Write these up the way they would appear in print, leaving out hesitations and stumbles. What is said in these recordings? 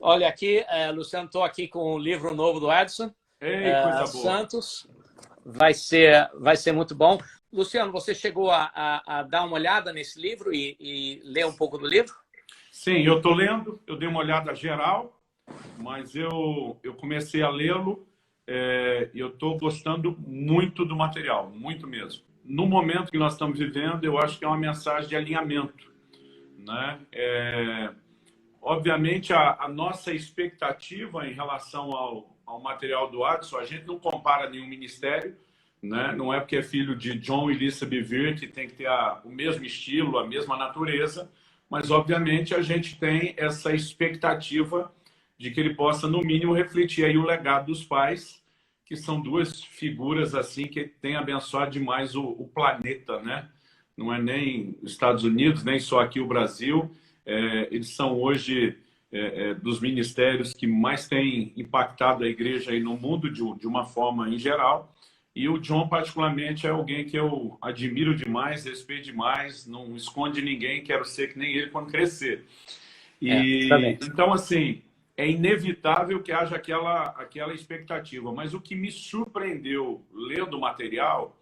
Olha aqui, Luciano, estou aqui com o livro novo do Edson, Ei, coisa boa. Santos. Vai ser muito bom. Luciano, você chegou a dar uma olhada nesse livro e ler um pouco do livro? Sim, eu estou lendo, eu dei uma olhada geral, mas eu comecei a lê-lo e eu estou gostando muito do material, muito mesmo. No momento que nós estamos vivendo, eu acho que é uma mensagem de alinhamento, né? Obviamente, a nossa expectativa em relação ao material do Adson, a gente não compara nenhum ministério, né? Não é porque é filho de John e Lisa Bevere que tem que ter o mesmo estilo, a mesma natureza, mas, obviamente, a gente tem essa expectativa de que ele possa, no mínimo, refletir aí o legado dos pais, que são duas figuras assim que têm abençoado demais o planeta, né? Não é nem os Estados Unidos, nem só aqui o Brasil. Eles são hoje dos ministérios que mais têm impactado a igreja aí no mundo de uma forma em geral. E o John, particularmente, é alguém que eu admiro demais, respeito demais, não esconde ninguém, quero ser que nem ele quando crescer. Então, assim, é inevitável que haja aquela expectativa. Mas o que me surpreendeu lendo o material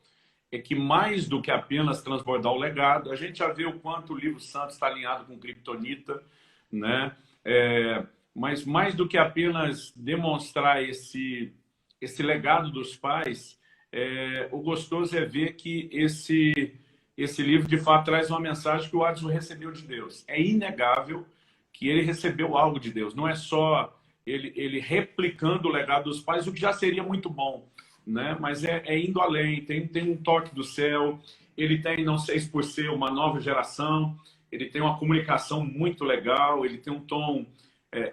é que, mais do que apenas transbordar o legado, a gente já vê o quanto o livro santo está alinhado com Kryptonita, né? Mas mais do que apenas demonstrar esse legado dos pais, o gostoso é ver que esse livro, de fato, traz uma mensagem que o Adson recebeu de Deus. É inegável que ele recebeu algo de Deus. Não é só ele replicando o legado dos pais, o que já seria muito bom, né? Mas é indo além, tem um toque do céu, ele tem, não sei se por ser uma nova geração, ele tem uma comunicação muito legal, ele tem um tom,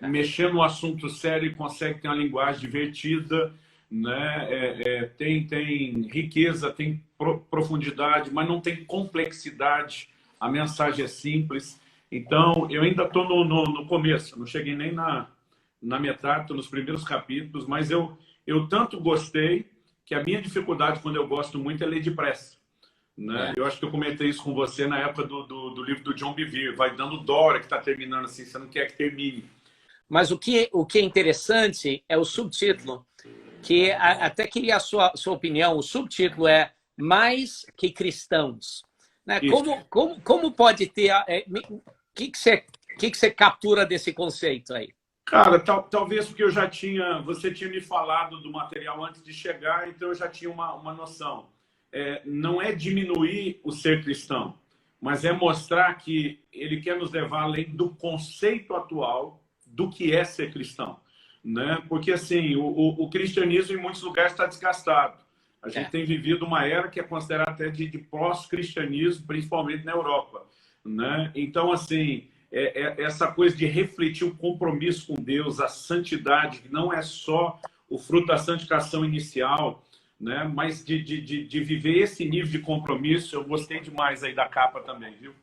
mexendo no assunto sério, ele consegue ter uma linguagem divertida, né? Tem riqueza, tem profundidade, mas não tem complexidade, a mensagem é simples. Então, eu ainda estou no começo, não cheguei nem na metade, estou nos primeiros capítulos, mas eu tanto gostei que a minha dificuldade, quando eu gosto muito, é ler depressa, né? Eu acho que eu comentei isso com você na época do livro do John Bevere, vai dando dó que está terminando assim, você não quer que termine. Mas o que é interessante é o subtítulo, que até queria a sua opinião. O subtítulo é Mais que Cristãos. Né? Como pode ter... O que você captura desse conceito aí? Cara, talvez porque você tinha me falado do material antes de chegar, então eu já tinha uma noção. Não é diminuir o ser cristão, mas é mostrar que ele quer nos levar além do conceito atual do que é ser cristão, né? Porque, assim, o cristianismo em muitos lugares está desgastado. A gente tem vivido uma era que é considerada até de pós-cristianismo, principalmente na Europa, né? Então, assim, essa coisa de refletir o compromisso com Deus, a santidade, que não é só o fruto da santificação inicial, né? Mas de viver esse nível de compromisso. Eu gostei demais aí da capa também, viu?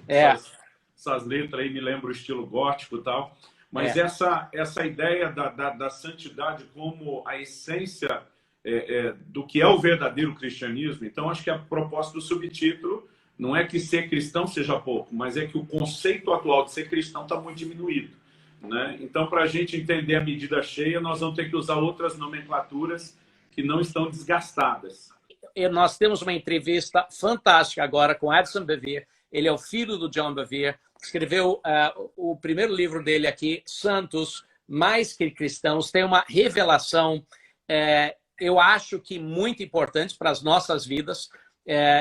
Essas letras aí me lembram o estilo gótico e tal. Mas essa ideia da santidade como a essência do que é o verdadeiro cristianismo. Então, acho que a proposta do subtítulo não é que ser cristão seja pouco, mas é que o conceito atual de ser cristão está muito diminuído, né? Então, para a gente entender a medida cheia, nós vamos ter que usar outras nomenclaturas que não estão desgastadas. Nós temos uma entrevista fantástica agora com Edson Bevere. Ele é o filho do John Bevere. Escreveu o primeiro livro dele aqui, Santos, Mais que Cristãos. Tem uma revelação, eu acho que muito importante para as nossas vidas.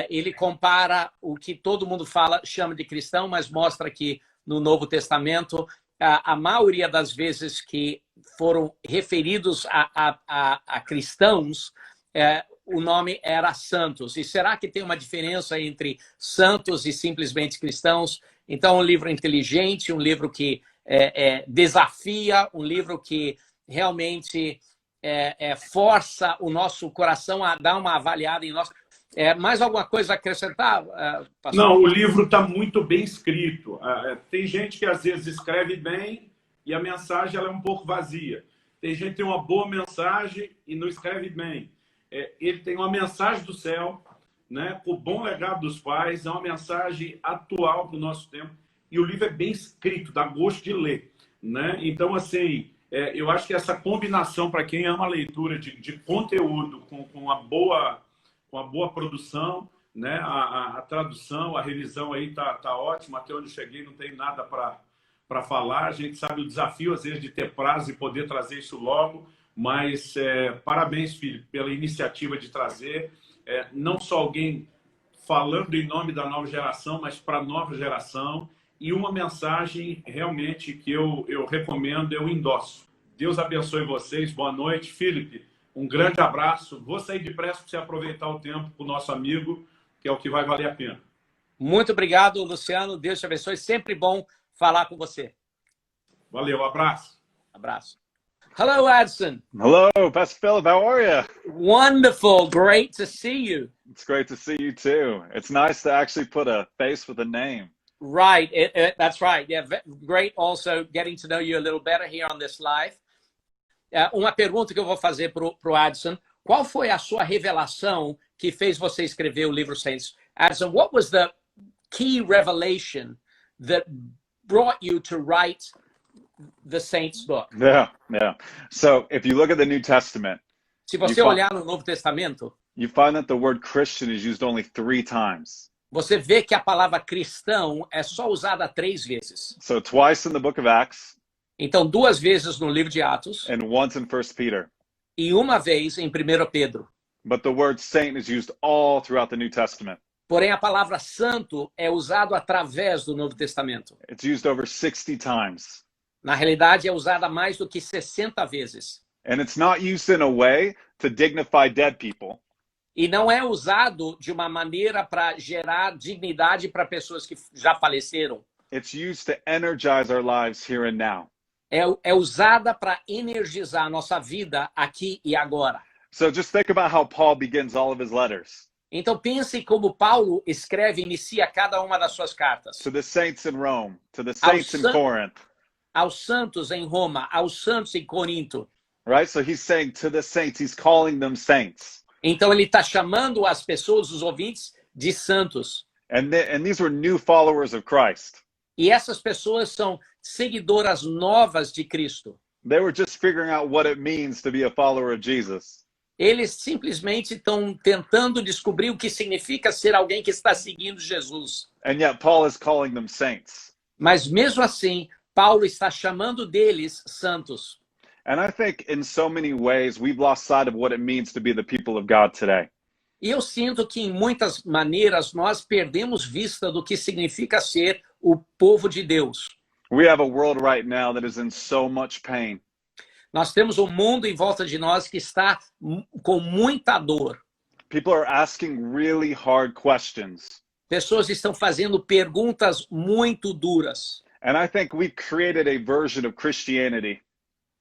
Ele compara o que todo mundo chama de cristão, mas mostra que no Novo Testamento, a maioria das vezes que foram referidos a cristãos, o nome era santos. E será que tem uma diferença entre santos e simplesmente cristãos? Então, um livro inteligente, um livro que desafia, um livro que realmente força o nosso coração a dar uma avaliada em nós. Mais alguma coisa a acrescentar, pastor? Não, o livro está muito bem escrito. Tem gente que às vezes escreve bem e a mensagem ela é um pouco vazia. Tem gente que tem uma boa mensagem e não escreve bem. Ele tem uma mensagem do céu, né, o bom legado dos pais, é uma mensagem atual para o nosso tempo. e o livro é bem escrito, dá gosto de ler, né? Então, assim, eu acho que essa combinação, para quem ama a leitura de conteúdo com uma boa produção, né? A tradução, a revisão aí tá ótima, até onde eu cheguei não tem nada para falar. A gente sabe o desafio, às vezes, de ter prazo e poder trazer isso logo, mas parabéns, filho, pela iniciativa de trazer, não só alguém falando em nome da nova geração, mas para a nova geração, e uma mensagem realmente que eu recomendo, eu endosso. Deus abençoe vocês, boa noite. Felipe, um grande abraço. Vou sair depressa para você aproveitar o tempo com o nosso amigo, que é o que vai valer a pena. Muito obrigado, Luciano. Deus te abençoe. Sempre bom falar com você. Valeu, abraço. Abraço. Hello, Adson. Hello, Pastor Philip. How are you? Wonderful. Great to see you. It's great to see you too. It's nice to actually put a face with a name. Right. That's right. Yeah. Great also getting to know you a little better here on this live. Uma pergunta que eu vou fazer para o Adson. Qual foi a sua revelação que fez você escrever o livro Saints? Adson, what was the key revelation that brought you to write the Saints book? Yeah. So if you look at the New Testament, Se você olhar no Novo Testamento, you find that the word Christian is used only 3 times. você vê que a palavra cristão é só usada 3 vezes. So twice in the book of Acts. Então, 2 vezes no livro de Atos. And once in 1 Peter. E uma vez em 1 Pedro. But the word saint is used all throughout the New Testament. Porém, a palavra santo é usado através do Novo Testamento. It's used over 60 times. Na realidade, é usada mais do que 60 vezes. And it's not used in a way to dignify dead people. E não é usado de uma maneira para gerar dignidade para pessoas que já faleceram. It's used to energize our lives here and now. É usada para energizar a nossa vida aqui e agora. So just think about how Paul begins all of his letters. Então pense como Paulo escreve e inicia cada uma das suas cartas. To the saints in Rome, to the saints in Corinth. Aos santos em Roma, aos santos em Corinto. Right? So he's saying to the saints, he's calling them saints. Então ele está chamando as pessoas, os ouvintes, de santos. And these were new followers of Christ. E essas pessoas são seguidoras novas de Cristo. They were just figuring out what it means to be a follower of Jesus. Eles simplesmente estão tentando descobrir o que significa ser alguém que está seguindo Jesus. And yet Paul is calling them saints. Mas mesmo assim, Paulo está chamando deles santos. And I think in so many ways we've lost sight of what it means to be the people of God today. E eu sinto que, em muitas maneiras, nós perdemos vista do que significa ser o povo de Deus. We have a world right now that is in so much pain. Nós temos um mundo em volta de nós que está com muita dor. People are asking really hard questions. Pessoas estão fazendo perguntas muito duras. And I think we've created a version of Christianity.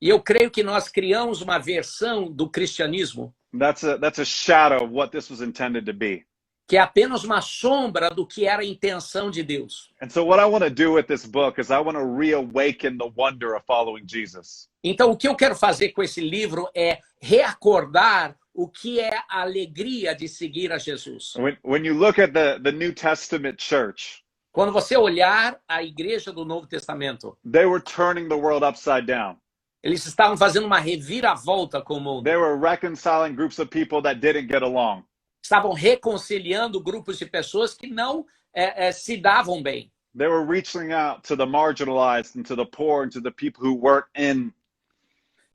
E eu creio que nós criamos uma versão do cristianismo That's a shadow of what this was intended to be. que é apenas uma sombra do que era a intenção de Deus. And so what I want to do with this book is I want to reawaken the wonder of following Jesus. Então, o que eu quero fazer com esse livro é reacordar o que é a alegria de seguir a Jesus. When you look at the New Testament church, Quando você olhar a igreja do Novo Testamento, they were turning the world upside down. eles estavam fazendo uma reviravolta com o mundo. They were reconciling groups of people that didn't get along. Estavam reconciliando grupos de pessoas que não se davam bem. They were reaching out to the marginalized and to the poor and to the people who weren't in.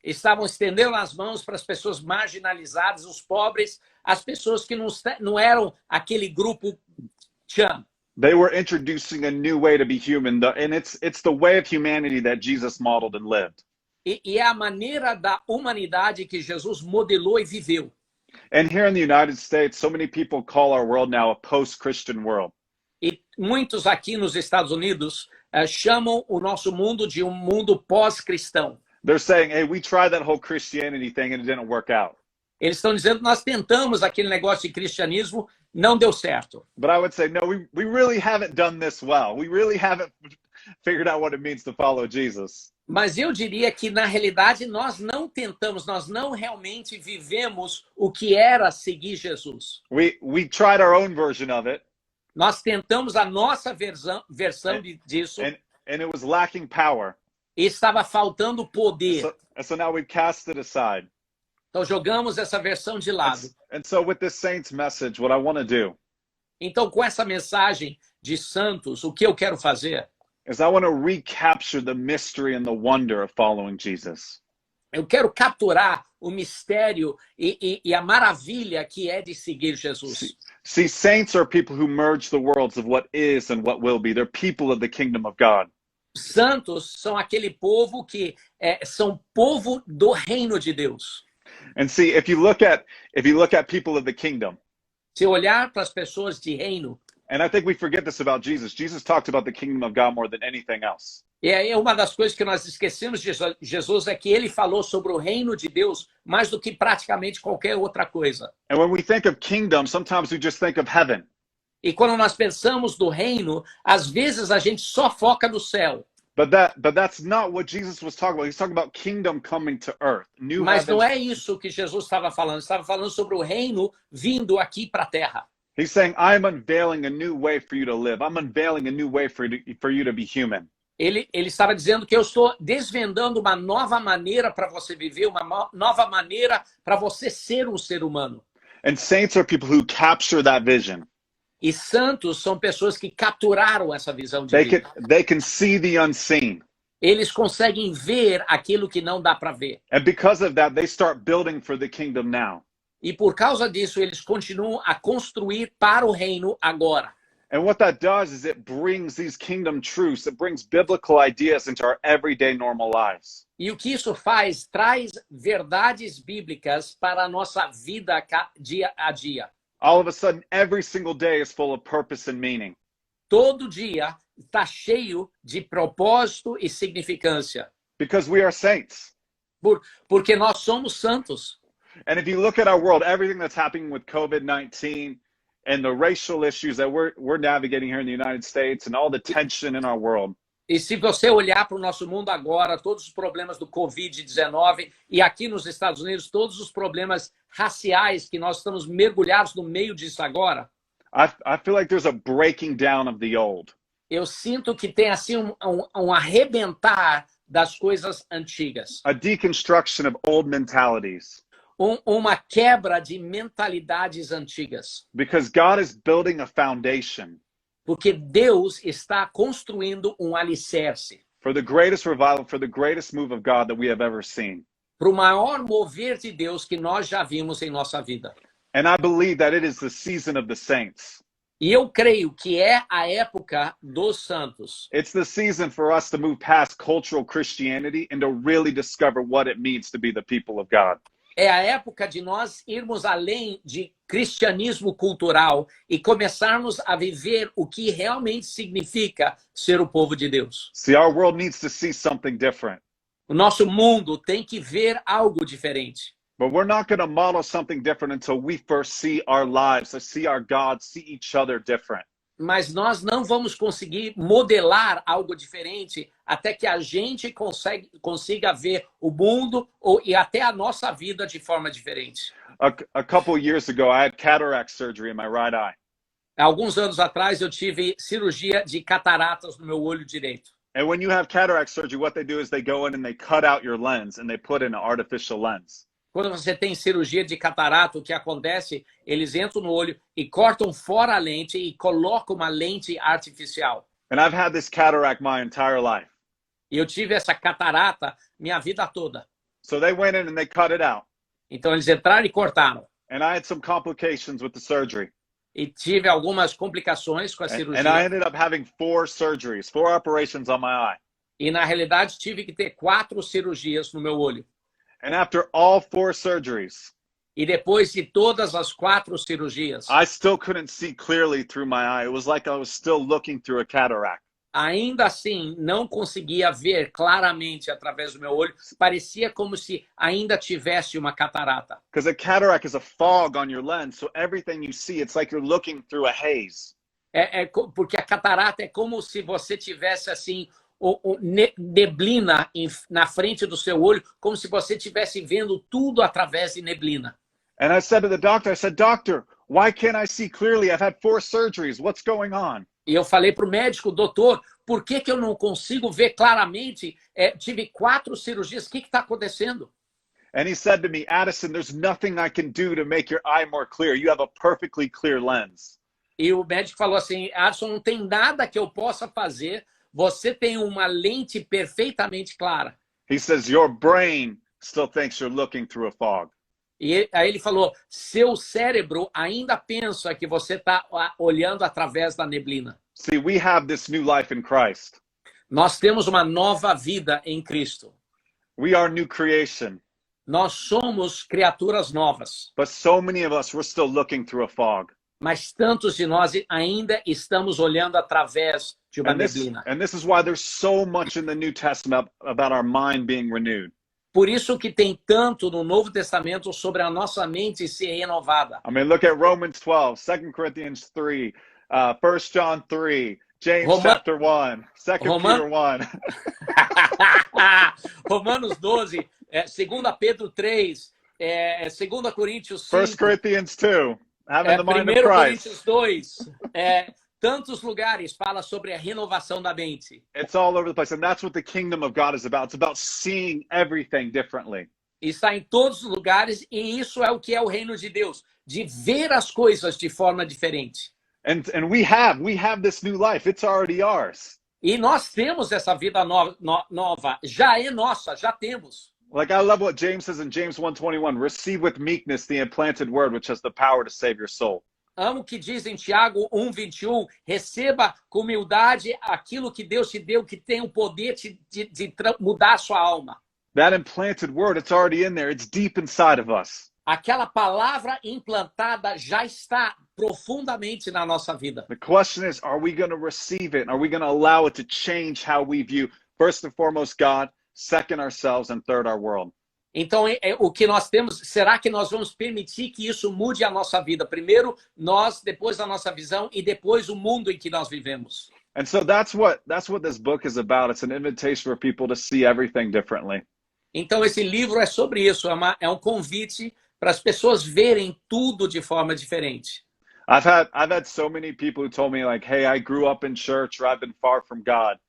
Estavam estendendo as mãos para as pessoas marginalizadas, os pobres, as pessoas que não eram aquele grupo tchan. They were introducing a new way to be human, and it's the way of humanity that Jesus modeled and lived. E é a maneira da humanidade que Jesus modelou e viveu. And here in the United States, so many people call our world now a post-Christian world. E muitos aqui nos Estados Unidos chamam o nosso mundo de um mundo pós-cristão. They're saying, hey, we tried that whole Christianity thing and it didn't work out. Eles estão dizendo que nós tentamos aquele negócio de cristianismo, não deu certo. But I would say, no, we really haven't done this well. We really haven't figured out what it means to follow Jesus. Mas eu diria que, na realidade, nós não tentamos, nós não realmente vivemos o que era seguir Jesus. We tried our own version of it. Nós tentamos a nossa versão disso and it was lacking power. e estava faltando poder. So now we cast it aside. Então jogamos essa versão de lado. And so with this saints message, what I want to do Então, com essa mensagem de Santos, o que eu quero fazer? is I want to recapture the mystery and the wonder of following Jesus. Eu quero capturar o mistério e a maravilha que é de seguir Jesus. See, saints are people who merge the worlds of what is and what will be. They're people of the kingdom of God. Santos são aquele povo que são povo do reino de Deus. And see, if you look at people of the kingdom, Se olhar para as pessoas de reino, and I think we forget this about Jesus. Jesus talked about the kingdom of God more than anything else. e aí uma das coisas que nós esquecemos de Jesus é que ele falou sobre o reino de Deus mais do que praticamente qualquer outra coisa. And when we think of kingdom, sometimes we just think of heaven. E quando nós pensamos do reino, às vezes a gente só foca no céu. But that's not what Jesus was talking about. He's talking about kingdom coming to earth. New Mas não heavens. é isso que Jesus estava falando. Estava falando sobre o reino vindo aqui para a terra. He's saying, I'm unveiling a new way for you to live. I'm unveiling a new way for you to be human. Ele estava dizendo que eu estou desvendando uma nova maneira para você viver, uma nova maneira para você ser um ser humano. And saints are people who capture that vision. E santos são pessoas que capturaram essa visão de They vida. can see the unseen. Eles conseguem ver aquilo que não dá para ver. And because of that, they start building for the kingdom now. E por causa disso, eles continuam a construir para o reino agora. And what that does is it brings these kingdom truths, it brings biblical ideas into our everyday normal lives. E o que isso faz? Traz verdades bíblicas para a nossa vida dia a dia. All of a sudden, every single day is full of purpose and meaning. Todo dia está cheio de propósito e significância. Because we are saints. Porque nós somos santos. And if you look at our world, everything that's happening with COVID-19 and the racial issues that we're navigating here in the United States and all the tension in our world, E se você olhar para o nosso mundo agora, todos os problemas do Covid-19 e aqui nos Estados Unidos, todos os problemas raciais que nós estamos mergulhados no meio disso agora, I feel like there's a breaking down of the old. eu sinto que tem assim um arrebentar das coisas antigas. A deconstruction of old mentalities. Uma quebra de mentalidades antigas. Because God is building a foundation Porque Deus está construindo um alicerce for the greatest revival, for the greatest move of God that we have ever seen. para o maior mover de Deus que nós já vimos em nossa vida. And I believe that it is the season of the saints. E eu creio que é a época dos santos. It's the season for us to move past cultural Christianity and to really discover what it means to be the people of God. É a época de nós irmos além de cristianismo cultural e começarmos a viver o que realmente significa ser o povo de Deus. See, our world needs to see something different. O nosso mundo tem que ver algo diferente. But we're not going to model something different until we first see our lives, see our God, see each other different. Mas nós não vamos conseguir modelar algo diferente até que a gente consiga ver o mundo e até a nossa vida de forma diferente. A couple years ago, I had cataract surgery in my right eye. Há alguns anos atrás, eu tive cirurgia de cataratas no meu olho direito. And when you have cataract surgery, what they do is they go in and they cut out your lens and they put in an artificial lens. Quando você tem cirurgia de catarata, o que acontece? Eles entram no olho e cortam fora a lente e colocam uma lente artificial. And I've had this cataract my entire life. E eu tive essa catarata minha vida toda. So they went in and they cut it out. Então eles entraram e cortaram. And I had some complications with the surgery. E tive algumas complicações com a cirurgia. And I ended up having 4 surgeries, 4 operations on my eye. E na realidade tive que ter 4 cirurgias no meu olho. And after all 4 surgeries, E depois de todas as 4 cirurgias, I still couldn't see clearly through my eye. It was like I was still looking through a cataract. ainda assim não conseguia ver claramente através do meu olho. Parecia como se ainda tivesse uma catarata. Because a cataract is a fog on your lens, so everything you see, it's like you're looking through a haze. Porque a catarata é como se você tivesse assim neblina na frente do seu olho, como se você estivesse vendo tudo através de neblina. And I said to the doctor, I said, "Doctor, Why can't I see clearly? I've had 4 surgeries. What's going on? E eu falei para o médico, doutor, por que eu não consigo ver claramente? Tive 4 cirurgias, o que está acontecendo? And he said to me, Addison, there's nothing I can do to make your eye more clear. You have a perfectly clear lens. E o médico falou assim, Addison, não tem nada que eu possa fazer, você tem uma lente perfeitamente clara. He says, your brain still thinks you're looking through a fog. E aí ele falou, seu cérebro ainda pensa que você está olhando através da neblina. See, we have this new life in Christ. Nós temos uma nova vida em Cristo. We are new creation. Nós somos criaturas novas. But so many of us, we're still looking through a fog. Mas tantos de nós ainda estamos olhando através de uma neblina. And this is why there's so much in the New Testament about our mind being renewed. Por isso que tem tanto no Novo Testamento sobre a nossa mente ser renovada. I mean, look at Romans 12, 2 Corinthians 3, 1 John 3, James chapter 1, 2 Peter 1. Romanos 12, 2 Pedro 3, 2 Coríntios 5. 1 Corinthians 2, having the mind of 1 Christ. Coríntios 2, tantos lugares fala sobre a renovação da mente. It's all over the place. And that's what the kingdom of God is about. It's about seeing everything differently. Está em todos os lugares e isso é o que é o reino de Deus, de ver as coisas de forma diferente. And we have this new life. It's already ours. E nós temos essa vida nova, já é nossa, já temos. Like I love what James says in James 1:21, receive with meekness the implanted word which has the power to save your soul. Amo o que diz em Tiago 1:21, receba com humildade aquilo que Deus te deu, que tem o poder de mudar a sua alma. That implanted word, it's already in there. It's deep inside of us. Aquela palavra implantada já está profundamente na nossa vida. The question is, are we going to receive it? Are we going to allow it to change how we view, first and foremost, God, second, ourselves, and third, our world? Então, o que nós temos, será que nós vamos permitir que isso mude a nossa vida? Primeiro nós, depois a nossa visão e depois o mundo em que nós vivemos. And so that's what this book is about. It's an invitation for people to see everything differently. Então, esse livro é sobre isso, é um convite para as pessoas verem tudo de forma diferente. I've had so many people who told me like, hey, I grew up in church or I've been far from God,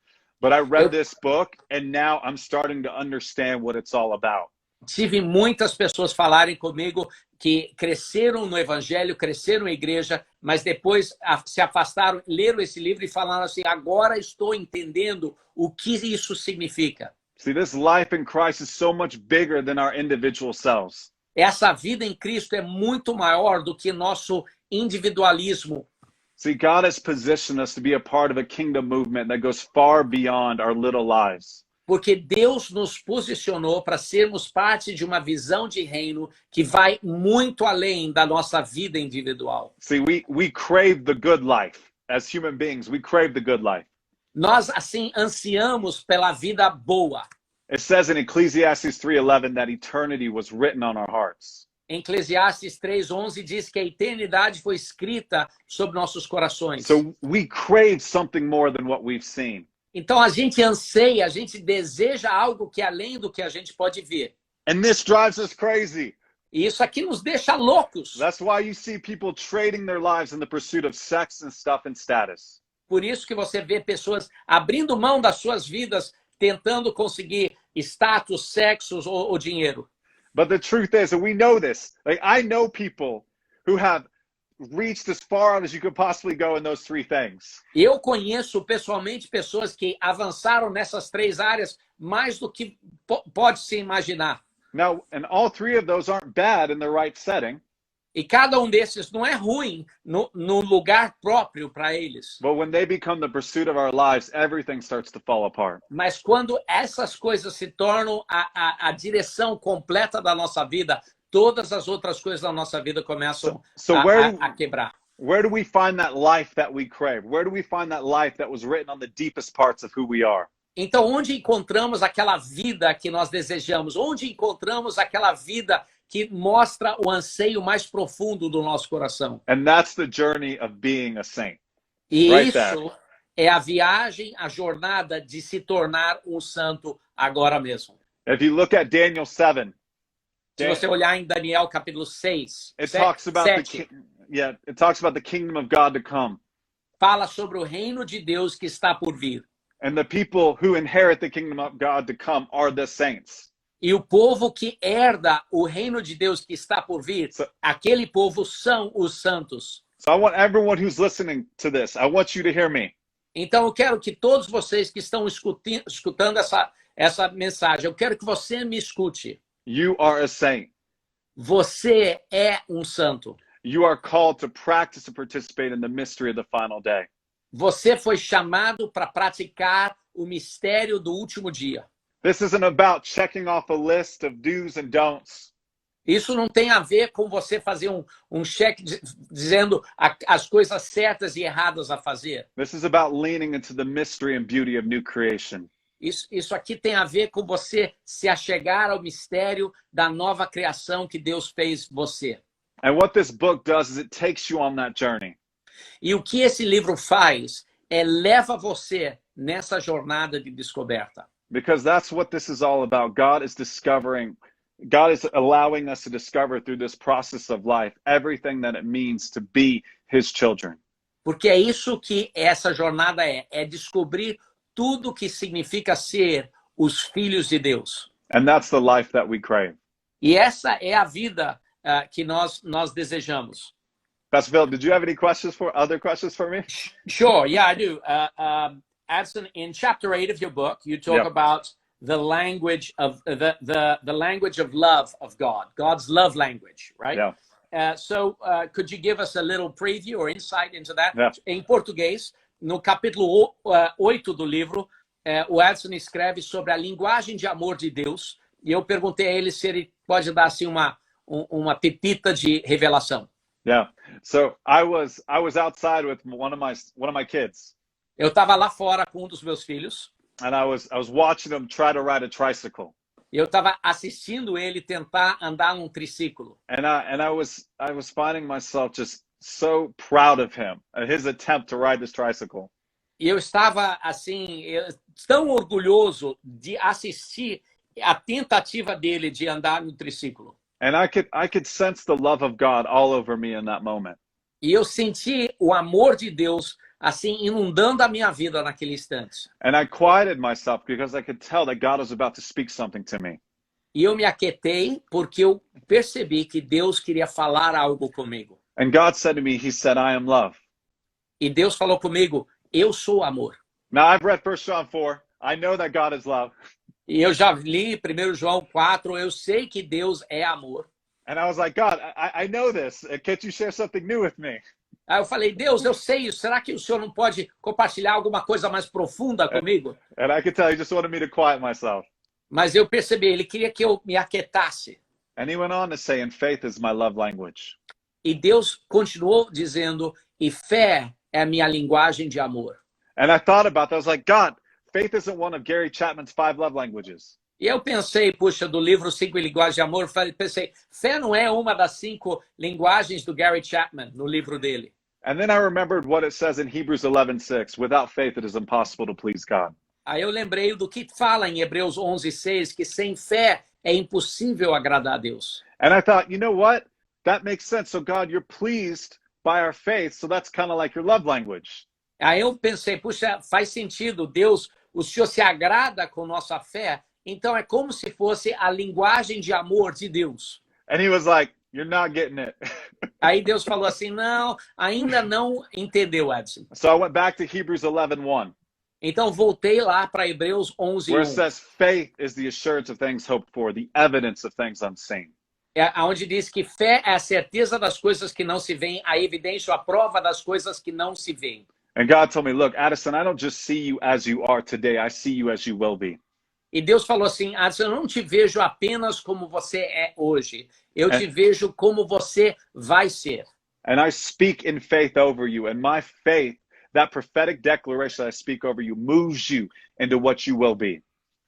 but I read this book and now I'm starting to understand what it's all about. Tive muitas pessoas falarem comigo que cresceram no evangelho, cresceram na igreja, mas depois se afastaram, leram esse livro e falaram assim, agora estou entendendo o que isso significa. See, this life in Christ is so much bigger than our individual selves. Essa vida em Cristo é muito maior do que nosso individualismo. See, God has positioned us to be a part of a kingdom movement that goes far beyond our little lives. Porque Deus nos posicionou para sermos parte de uma visão de reino que vai muito além da nossa vida individual. See, we crave the good life. As human beings, we crave the good life. Nós, assim, ansiamos pela vida boa. It says in Ecclesiastes 3:11 that eternity was written on our hearts. Em Eclesiastes 3:11 diz que a eternidade foi escrita sobre nossos corações. So we crave something more than what we've seen. Então a gente anseia, a gente deseja algo que é além do que a gente pode ver. And this drives us crazy. E isso aqui nos deixa loucos. That's why you see people trading their lives in the pursuit of sex and stuff and status. Por isso que você vê pessoas abrindo mão das suas vidas, tentando conseguir status, sexos ou dinheiro. But the truth is, and we know this, like I know people who have reached as far as you could possibly go in those 3 things. Eu conheço pessoalmente pessoas que avançaram nessas 3 áreas mais do que pode se imaginar. Now, and all 3 of those aren't bad in the right setting. E cada um desses não é ruim no lugar próprio para eles. But when they become the pursuit of our lives, everything starts to fall apart. Mas quando essas coisas se tornam a direção completa da nossa vida, todas as outras coisas da nossa vida começam a quebrar. Where do we find that life that we crave? Where do we find that life that was written on the deepest parts of who we are? Então, onde encontramos aquela vida que nós desejamos? Onde encontramos aquela vida que mostra o anseio mais profundo do nosso coração? And that's the journey of being a saint. E Right isso there. é a viagem, a jornada de se tornar um santo agora mesmo. If you look at Daniel 7, Se você olhar em Daniel capítulo 6, it talks about 7, it talks about the kingdom of God to come. Fala sobre o reino de Deus que está por vir. And the people who inherit the kingdom of God to come are the saints. E o povo que herda o reino de Deus que está por vir, aquele povo são os santos. So I want everyone who's listening to this, I want you to hear me. Então eu quero que todos vocês que estão escutando essa mensagem, eu quero que você me escute. You are a saint. Você é um santo. You are called to practice and participate in the mystery of the final day. Você foi chamado para praticar o mistério do último dia. This isn't about checking off a list of do's and don'ts. Isso não tem a ver com você fazer um cheque dizendo as coisas certas e erradas a fazer. This is about leaning into the mystery and beauty of new creation. Isso aqui tem a ver com você se achegar ao mistério da nova criação que Deus fez você. And what this book does is it takes you on that journey. E o que esse livro faz é leva você nessa jornada de descoberta. Because that's what this is all about. God is allowing us to discover through this process of life everything that it means to be his children. Porque é isso que essa jornada é descobrir tudo que significa ser os filhos de Deus. And that's the life that we crave. E essa é a vida que nós desejamos. Pastor Phil, did you have any other questions for me? Sure, yeah, I do. Addison, in chapter 8 of your book, you talk about the language of the language of love of God, God's love language, right? Yeah. So could you give us a little preview or insight into that? Yeah. Em português, no capítulo 8 do livro, o Addison escreve sobre a linguagem de amor de Deus, e eu perguntei a ele se ele pode dar assim uma pepita de revelação. Yeah. So I was outside with one of my kids. Eu estava lá fora com um dos meus filhos. And I was watching him try to ride a tricycle. E eu estava assistindo ele tentar andar num triciclo. And I was finding myself just so proud of him and his attempt to ride this tricycle. E eu estava assim tão orgulhoso de assistir a tentativa dele de andar no triciclo. And I could sense the love of God all over me in that moment. E eu senti o amor de Deus assim inundando a minha vida naquele instante. And I quieted myself because I could tell that God was about to speak something to me. E eu me aquietei porque eu percebi que Deus queria falar algo comigo. And God said to me, he said, I am love. E Deus falou comigo, eu sou amor. Now I've read 1 John 4. I know that God is love. E eu já li 1 João 4, eu sei que Deus é amor. And I was like, God, I know this. Can't you share something new with me? Aí eu falei, Deus, eu sei isso. Será que o senhor não pode compartilhar alguma coisa mais profunda comigo? And I could tell he just wanted me to quiet myself. Mas eu percebi, ele queria que eu me aquietasse. And he went on to say, and faith is my love language. E Deus continuou dizendo, e fé é a minha linguagem de amor. And I thought about that. I was like, God, faith isn't one of Gary Chapman's 5 love languages. E eu pensei, puxa, do livro 5 Linguagens de Amor, pensei, fé não é uma das 5 linguagens do Gary Chapman, no livro dele. And then I remembered what it says in Hebrews 11:6. Without faith, it is impossible to please God. Aí eu lembrei do que fala em Hebreus 11:6, que sem fé é impossível agradar a Deus. And I thought, you know what? That makes sense. So God, you're pleased by our faith. So that's kind of like your love language. Aí eu pensei, puxa, faz sentido. Deus, o Senhor se agrada com nossa fé. Então é como se fosse a linguagem de amor de Deus. And he was like, you're not getting it. Aí Deus falou assim, não, ainda não entendeu, Edson. So I went back to Hebrews 11:1. Então voltei lá para Hebreus 11:1. Where it says faith is the assurance of things hoped for, the evidence of things unseen. Onde diz que fé é a certeza das coisas que não se veem, a evidência, a prova das coisas que não se veem. And God told me, look, Addison, I don't just see you as you are today. I see you as you will be. E Deus falou assim, Addison, eu não te vejo apenas como você é hoje. Eu te vejo como você vai ser. And I speak in faith over you. And my faith, that prophetic declaration that I speak over you, moves you into what you will be.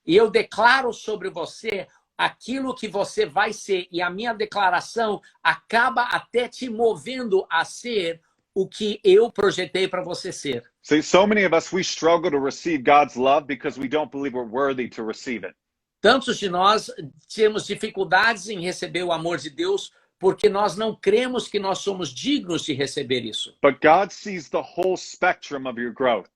E eu declaro sobre você aquilo que você vai ser. E a minha declaração acaba até te movendo a ser o que eu projetei para você ser. See, so many of us, we struggle to receive God's love because we don't believe we're worthy to receive it. Tantos de nós temos dificuldades em receber o amor de Deus porque nós não cremos que nós somos dignos de receber isso. But God sees the whole spectrum of your growth.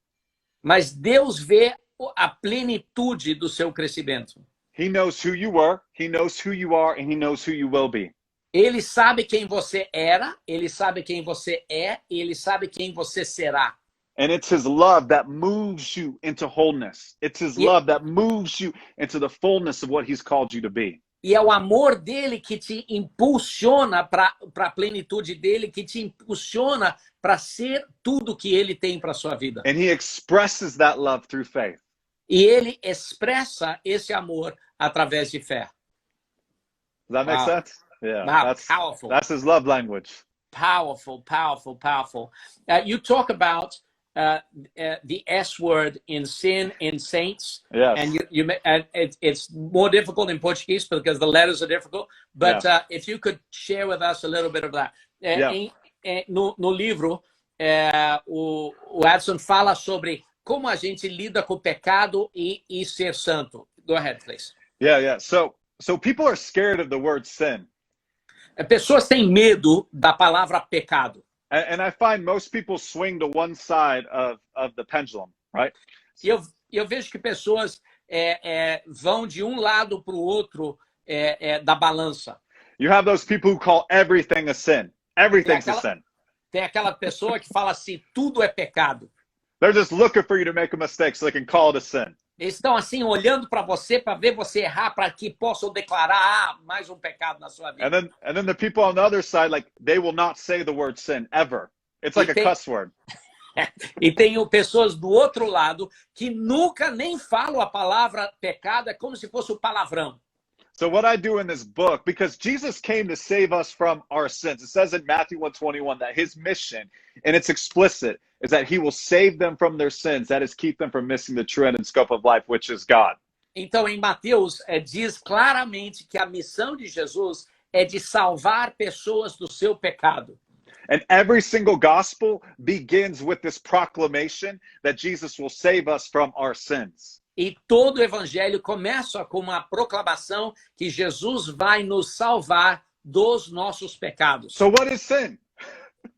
Mas Deus vê a plenitude do seu crescimento. He knows who you were, He knows who you are, and He knows who you will be. Ele sabe quem você era, ele sabe quem você é, e ele sabe quem você será. And it's His love that moves you into wholeness. It's His love that moves you into the fullness of what He's called you to be. E é o amor dele que te impulsiona para a plenitude dele, que te impulsiona para ser tudo que ele tem para sua vida. And He expresses that love through faith. E ele expressa esse amor através de fé. Does that make sense? Yeah, Wow, powerful. That's His love language. Powerful, powerful, powerful. You talk about the S word in sin in saints. Yes. And it's more difficult in Portuguese because the letters are difficult. But if you could share with us a little bit of that. No livro, o Edson fala sobre como a gente lida com o pecado e ser santo. Go ahead, please. Yeah. So people are scared of the word sin. Pessoas têm medo da palavra pecado. And I find most people swing to one side of the pendulum, right? E eu vejo que pessoas vão de um lado para o outro da balança. You have those people who call everything a sin. Everything's a sin. Tem aquela pessoa que fala assim, tudo é pecado. They're just looking for you to make a mistake so they can call it a sin. Eles estão assim olhando para você para ver você errar para que possam declarar mais um pecado na sua vida. And then the people on the other side, like, they will not say the word sin ever. It's like a cuss word. E tem pessoas do outro lado que nunca nem falam a palavra pecado, é como se fosse um palavrão. So what I do in this book, because Jesus came to save us from our sins. It says in Matthew 1:21 that his mission, and it's explicit, is that he will save them from their sins. That is, keep them from missing the true end and scope of life, which is God. Então, em Mateus, diz claramente que a missão de Jesus é de salvar pessoas do seu pecado. And every single gospel begins with this proclamation that Jesus will save us from our sins. E todo o evangelho começa com uma proclamação que Jesus vai nos salvar dos nossos pecados. So what is sin?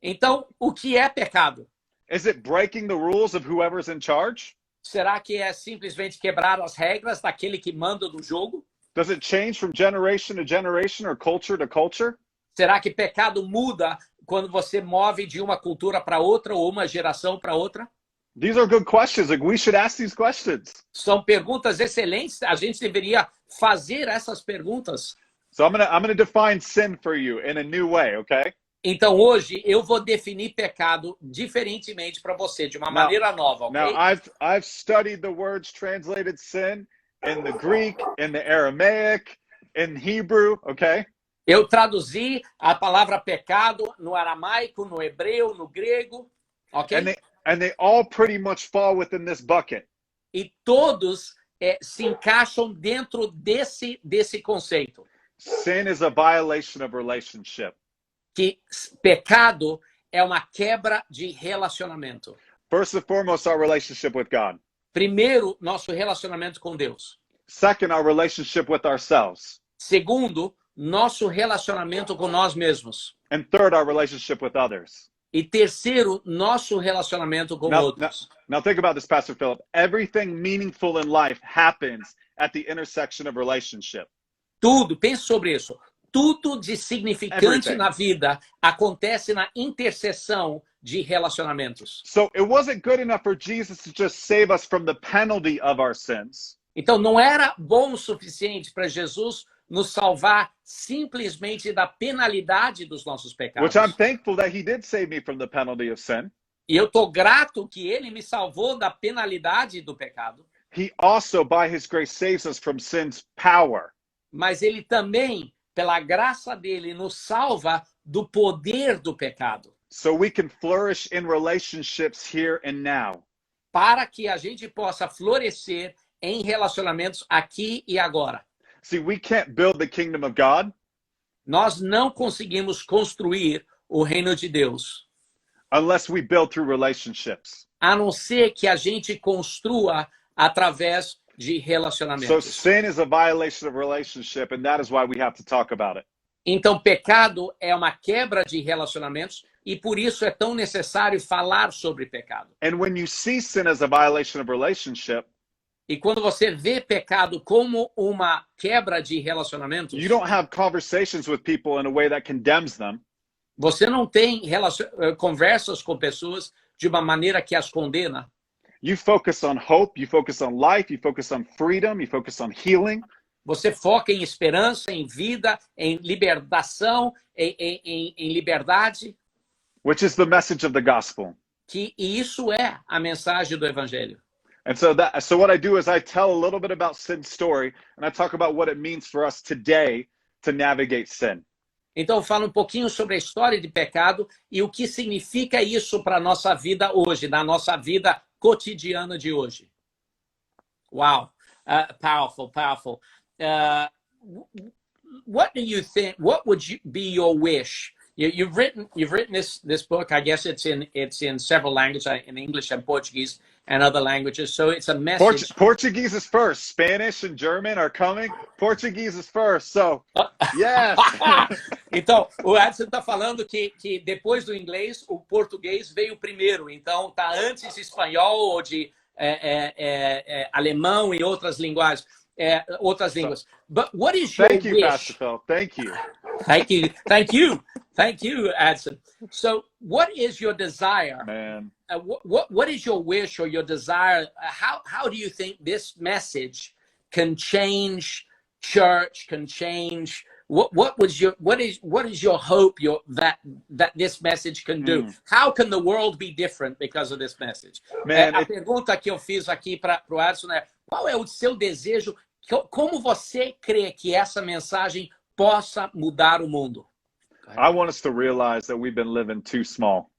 Então, o que é pecado? Is it breaking the rules of whoever's in charge? Será que é simplesmente quebrar as regras daquele que manda no jogo? Does it change from generation to generation or culture to culture? Será que pecado muda quando você move de uma cultura para outra ou uma geração para outra? These are good questions. Like, we should ask these questions. São perguntas excelentes. A gente deveria fazer essas perguntas. So I'm gonna define sin for you in a new way, okay? Então hoje eu vou definir pecado diferentemente para você, de uma maneira nova, ok? Now I've studied the words translated sin in the Greek, in the Aramaic, in Hebrew, okay? Eu traduzi a palavra pecado no aramaico, no hebreu, no grego, ok? And they all pretty much fall within this bucket. E todos se encaixam dentro desse conceito. Sin is a violation of relationship. Que pecado é uma quebra de relacionamento. First and foremost, our relationship with God. Primeiro, nosso relacionamento com Deus. Second, our relationship with ourselves. Segundo, nosso relacionamento com nós mesmos. And third, our relationship with others. E terceiro, nosso relacionamento com outros. Now think about this, Pastor Philip. Everything meaningful in life happens at the intersection of relationship. Tudo, pense sobre isso. Tudo de significante na vida acontece na interseção de relacionamentos. So it wasn't good enough for Jesus to just save us from the penalty of our sins. Então não era bom o suficiente para Jesus nos salvar simplesmente da penalidade dos nossos pecados. Which I'm thankful that he did save me from the penalty of sin. E eu estou grato que ele me salvou da penalidade do pecado. He also, by his grace, saves us from sin's power. Mas ele também, pela graça dele, nos salva do poder do pecado. So we can flourish in relationships here and now. Para que a gente possa florescer em relacionamentos aqui e agora. See, we can't build the kingdom of God. Nós não conseguimos construir o reino de Deus unless we build through relationships. A não ser que a gente construa através de relacionamentos. So sin is a violation of relationship, and that is why we have to talk about it. Então, pecado é uma quebra de relacionamentos e por isso é tão necessário falar sobre pecado. And when you see sin as a violation of relationship, E quando você vê pecado como uma quebra de relacionamentos, you don't have conversations with people in a way that condemns them. você não tem conversas com pessoas de uma maneira que as condena. You focus on hope, you focus on life, you focus on freedom, you focus on healing. Você foca em esperança, em vida, em libertação, em liberdade. Which is the message of the gospel. E isso é a mensagem do Evangelho. And so what I do is I tell a little bit about sin's story, and I talk about what it means for us today to navigate sin. Então, eu falo um pouquinho sobre a história de pecado e o que significa isso para a nossa vida hoje, na nossa vida cotidiana de hoje. Wow. Powerful, powerful. What do you think? What would be your wish? You've written this book. I guess it's in several languages, in English and Portuguese and other languages. So it's a message. Portuguese is first. Spanish and German are coming. Portuguese is first. So yes. Então, o Edson está falando que depois do inglês, o português veio primeiro. Então, está antes espanhol ou de alemão e outras linguagens. Outras línguas. But what is your Thank you, wish? Pastor Phil. Thank you. Thank you. Thank you. Thank you, Edson. So what is your desire? Man. What is your wish or your desire? How do you think this message can change church, can change what is your hope that this message can do? How can the world be different because of this message? Man, a pergunta que eu fiz aqui para o Edson é: qual é o seu desejo? Como você crê que essa mensagem possa mudar o mundo? I want us to realize that we've been living too small.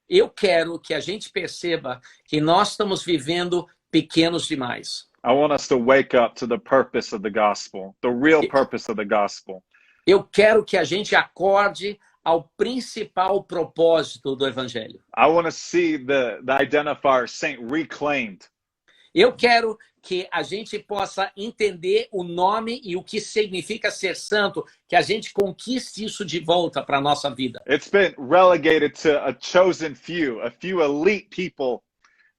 Eu quero que a gente perceba que nós estamos vivendo pequenos demais. I want us to wake up to the purpose of the gospel, the real purpose of the gospel. Eu quero que a gente acorde ao principal propósito do Evangelho. I want to see the identifier saint reclaimed. Eu quero que a gente possa entender o nome e o que significa ser santo, que a gente conquiste isso de volta para a nossa vida. It's been relegated to a chosen few, a few elite people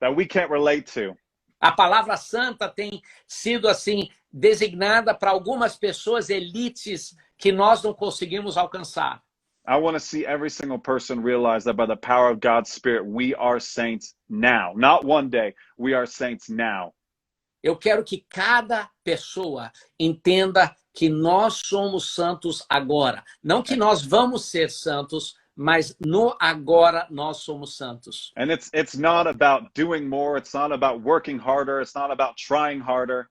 that we can't relate to. A palavra santa tem sido assim designada para algumas pessoas elites que nós não conseguimos alcançar. I want to see every single person realize that by the power of God's Spirit, we are saints now. Not one day, we are saints now. Eu quero que cada pessoa entenda que nós somos santos agora. Não que nós vamos ser santos, mas no agora nós somos santos. And it's not about doing more, it's not about working harder, it's not about trying harder.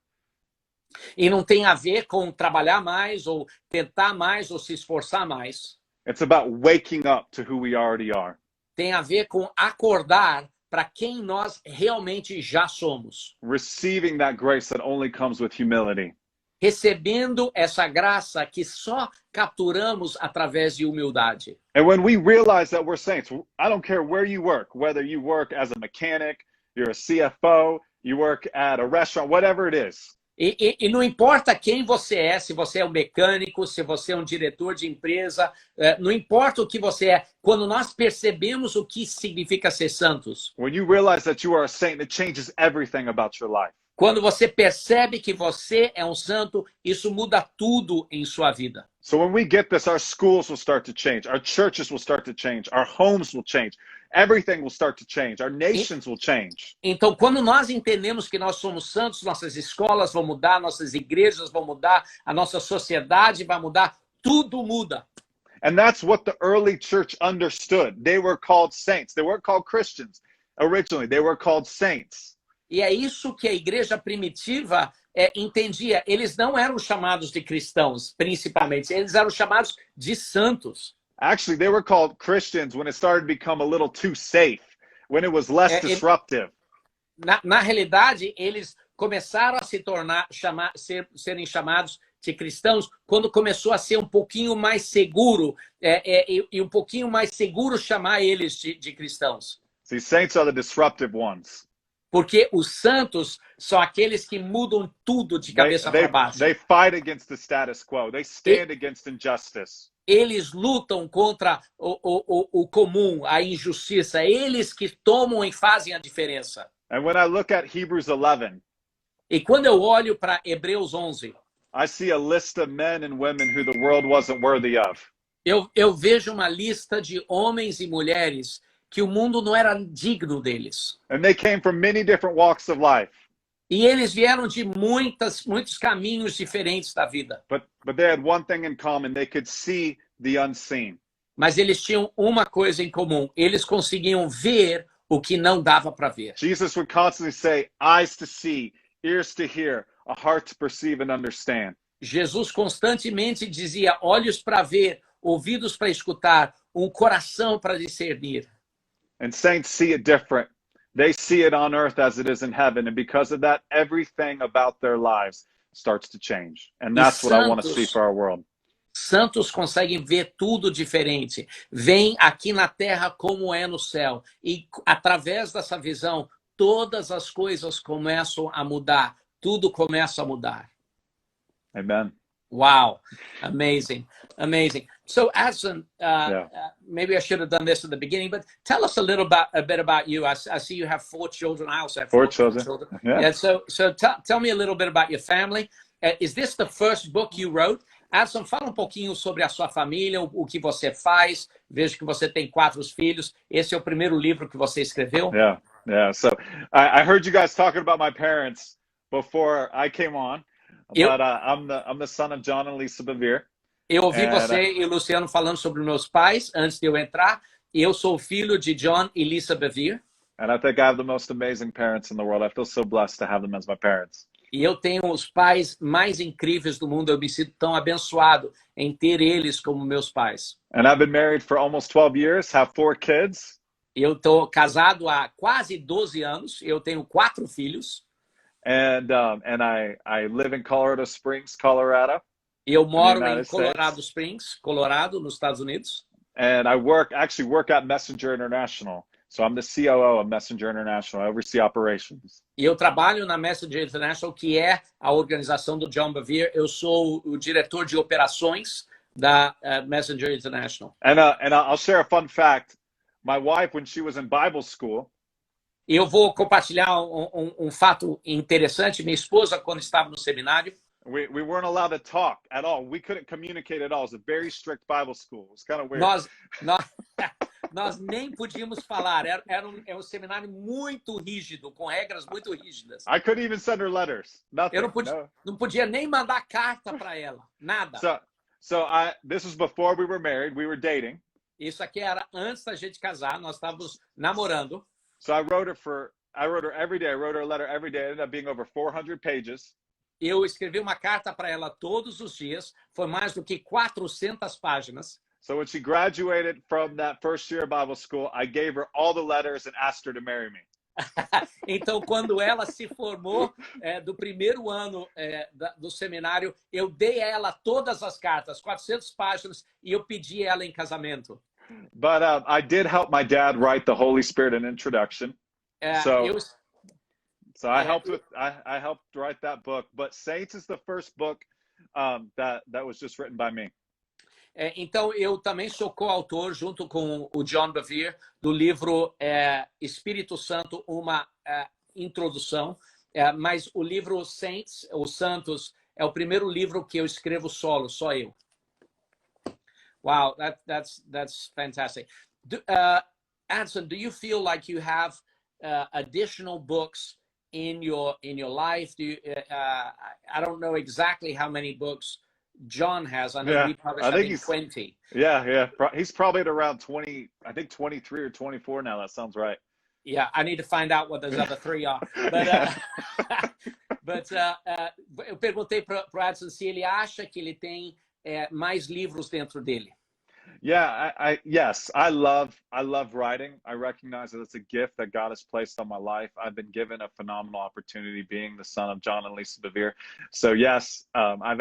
E não tem a ver com trabalhar mais, ou tentar mais, ou se esforçar mais. It's about waking up to who we already are. Tem a ver com acordar para quem nós realmente já somos. Receiving that grace that only comes with humility. Recebendo essa graça que só capturamos através de humildade. And when we realize that we're saints, I don't care where you work, whether you work as a mechanic, you're a CFO, you work at a restaurant, whatever it is. E não importa quem você é, se você é um mecânico, se você é um diretor de empresa, não importa o que você é, quando nós percebemos o que significa ser santos. When you realize that you are a saint, it changes everything about your life. Quando você percebe que você é um santo, isso muda tudo em sua vida. So when we get this, our schools will start to change, our churches will start to change, our homes will change, everything will start to change, our nations will change. Então, quando nós entendemos que nós somos santos, nossas escolas vão mudar, nossas igrejas vão mudar, a nossa sociedade vai mudar, tudo muda. And that's what the early church understood. They were called saints. They weren't called Christians originally. They were called saints. E é isso que a igreja primitiva entendia. Eles não eram chamados de cristãos, principalmente. Eles eram chamados de santos. Actually, they were called Christians when it started to become a little too safe, when it was less disruptive. Na realidade, eles começaram a se tornar, serem chamados de cristãos quando começou a ser um pouquinho mais seguro, e um pouquinho mais seguro chamar eles de cristãos. See, saints are the disruptive ones. Porque os santos são aqueles que mudam tudo de cabeça para baixo. They fight against the status quo. They stand against injustice. Eles lutam contra o comum, a injustiça. Eles que tomam e fazem a diferença. And when I look at Hebrews 11, E quando eu olho para Hebreus 11, I see a list of men and women who the world wasn't worthy of. eu vejo uma lista de homens e mulheres que o mundo não era digno deles. And they came from many different walks of life. E eles vieram de muitos caminhos diferentes da vida. But they had one thing in common. They could see the unseen. Mas eles tinham uma coisa em comum. Eles conseguiam ver o que não dava para ver. Jesus would constantly say, eyes to see, ears to hear, a heart to perceive and understand. Jesus constantemente dizia: olhos para ver, ouvidos para escutar, um coração para discernir. And saints see it different. They see it on earth as it is in heaven. And because of that, everything about their lives starts to change. And that's what I want to see for our world. Santos conseguem ver tudo diferente. Vem aqui na terra como é no céu. E através dessa visão, todas as coisas começam a mudar. Tudo começa a mudar. Amen. Wow. Amazing. Amazing. So, Adson, maybe I should have done this at the beginning, but tell us a bit about you. I see you have 4 children. I also have four children. Yeah. So tell me a little bit about your family. Is this the first book you wrote? Adson, fala um pouquinho sobre a sua família, o que você faz. Vejo que você tem 4 filhos. Esse é o primeiro livro que você escreveu? Yeah. So I heard you guys talking about my parents before I came on. But I'm the son of John and Lisa Bevere. Eu ouvi você e o Luciano falando sobre meus pais antes de eu entrar. Eu sou filho de John e Lisa Bevere. And I think I have the most amazing parents in the world. I feel so blessed to have them as my parents. E eu tenho os pais mais incríveis do mundo. Eu me sinto tão abençoado em ter eles como meus pais. And I've been married for almost 12 years, have 4 kids. Eu estou casado há quase 12 anos. Eu tenho 4 filhos. And I live in Colorado Springs, Colorado. Eu moro em Colorado Springs, Colorado, nos Estados Unidos. And I actually work at Messenger International. So I'm the COO of Messenger International. I oversee operations. E eu trabalho na Messenger International, que é a organização do John Bevere. Eu sou o diretor de operações da Messenger International. And I'll share a fun fact. My wife, when she was in Bible school, eu vou compartilhar um fato interessante. Minha esposa, quando estava no seminário, we weren't allowed to talk at all. We couldn't communicate at all. It was a very strict Bible school. It was kind of weird. Nós nem podíamos falar. Era um seminário muito rígido, com regras muito rígidas. I couldn't even send her letters. Nothing. Eu não podia nem mandar carta para ela. Nada. So this was before we were married. We were dating. Isso aqui era antes da gente casar. Nós estávamos namorando. So I wrote her every day. I wrote her a letter every day. It ended up being over 400 pages. Eu escrevi uma carta para ela todos os dias. Foi mais do que 400 páginas. So when she graduated from that first year of Bible school, I gave her all the letters and asked her to marry me. Então, quando ela se formou do primeiro ano do seminário, eu dei a ela todas as cartas, 400 páginas, e eu pedi ela em casamento. But I did help my dad write the Holy Spirit an introduction. So I helped write that book. But Saints is the first book that was just written by me. Então, eu também sou coautor, junto com o John Bevere, do livro Espírito Santo, uma introdução. Mas o livro Saints, os Santos, é o primeiro livro que eu escrevo solo, só eu. Wow, that's fantastic. Adson, do you feel like you have additional books in your life? I don't know exactly how many books John has. I know he published 20. Yeah. He's probably at around 20, I think 23 or 24 now. That sounds right. Yeah, I need to find out what those other 3 are. But eu perguntei para o Adson se ele acha que ele tem mais livros dentro dele. Yeah, yes, I love writing. I recognize that it's a gift that God has placed on my life. I've been given a phenomenal opportunity being the son of John and Lisa Bevere. So yes, I'm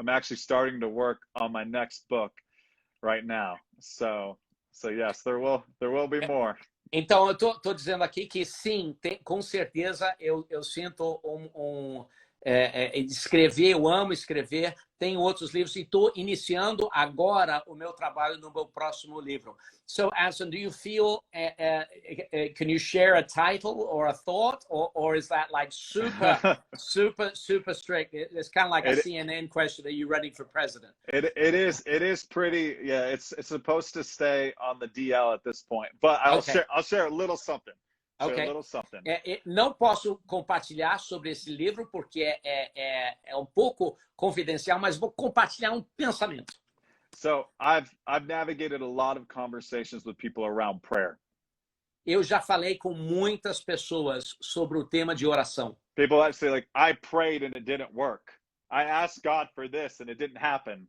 actually starting to work on my next book right now. So yes, there will be more. Então, eu tô dizendo aqui que sim, com certeza eu sinto escrever, eu amo escrever, tenho outros livros e estou iniciando agora o meu trabalho no meu próximo livro. So, Addison, do you feel, can you share a title or a thought, or is that like super strict? It's kind of like a CNN question, are you running for president? It is pretty, yeah, it's supposed to stay on the DL at this point, but I'll share a little something. Okay. A little something. Não posso compartilhar sobre esse livro porque é pouco confidencial, mas vou compartilhar pensamento. So I've navigated a lot of conversations with people around prayer. Eu já falei com muitas pessoas sobre o tema de oração. People that say like, I prayed and it didn't work. I asked God for this and it didn't happen.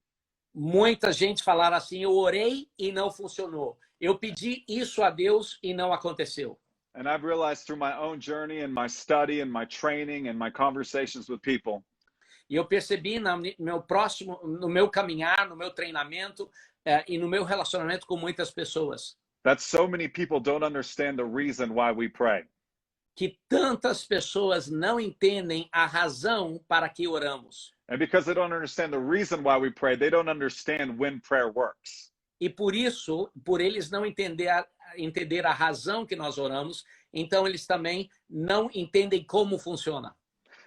Muita gente falaram assim, eu orei e não funcionou. Eu pedi isso a Deus e não aconteceu. And I've realized through my own journey and my study and my training and my conversations with people. E eu percebi no meu caminhar, no meu treinamento e no meu relacionamento com muitas pessoas. That so many people don't understand the reason why we pray. Que tantas pessoas não entendem a razão para que oramos. And because they don't understand the reason why we pray, they don't understand when prayer works. E por isso, por eles não entender a razão que nós oramos, então eles também não entendem como funciona.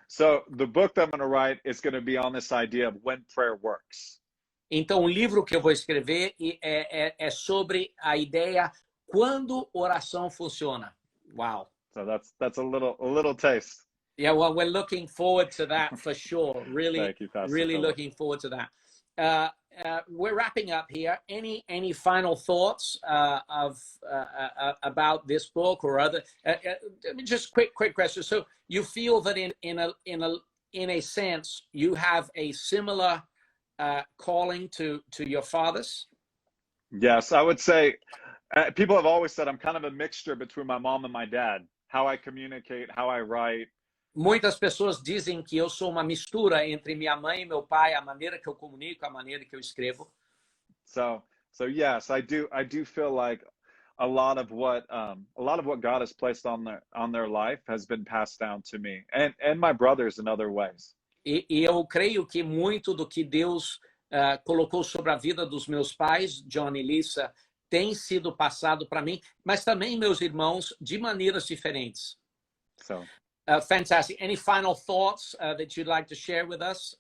So the book that I'm going to write is going to be on this idea of when prayer works. Então o livro que eu vou escrever é sobre a ideia quando oração funciona. Wow. So that's a little taste. Yeah, well, we're looking forward to that for sure. Really, Thank you, Pastor really Philip. looking forward to that. We're wrapping up here. Any final thoughts about this book or other? Just quick question. So you feel that in a sense you have a similar calling to your fathers? Yes, I would say people have always said I'm kind of a mixture between my mom and my dad. How I communicate, how I write. Muitas pessoas dizem que eu sou uma mistura entre minha mãe e meu pai, a maneira que eu comunico, a maneira que eu escrevo. So yes, I do feel like a lot of what God has placed on their life has been passed down to me and my brothers in other ways. E eu creio que muito do que Deus colocou sobre a vida dos meus pais, John e Lisa, tem sido passado para mim, mas também meus irmãos de maneiras diferentes. So. Fantastic. Any final thoughts that you'd like to share with us?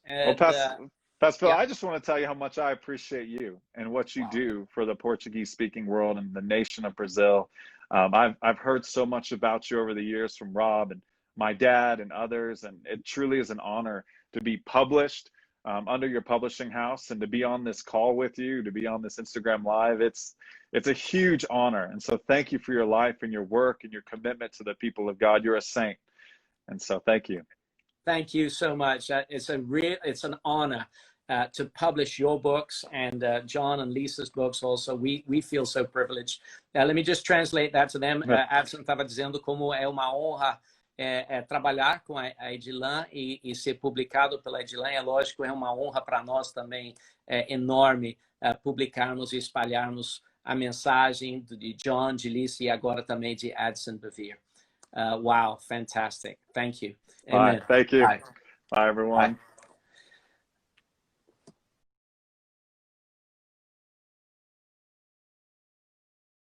Pastor Phil, yeah. I just want to tell you how much I appreciate you and what you do for the Portuguese-speaking world and the nation of Brazil. I've heard so much about you over the years from Rob and my dad and others, and it truly is an honor to be published under your publishing house and to be on this call with you, to be on this Instagram Live. It's a huge honor, and so thank you for your life and your work and your commitment to the people of God. You're a saint. And so, thank you. Thank you so much. It's an honor to publish your books and John and Lisa's books also. We feel so privileged. Let me just translate that to them. Addison estava dizendo como é uma honra trabalhar com a Edilan e ser publicado pela Edilan. É lógico, é uma honra para nós também enorme publicarmos e espalharmos a mensagem de John, de Lisa e agora também de Addison Bevere. Wow, fantastic. Thank you. Amen. Bye. Thank you. Bye. Bye, everyone. Bye.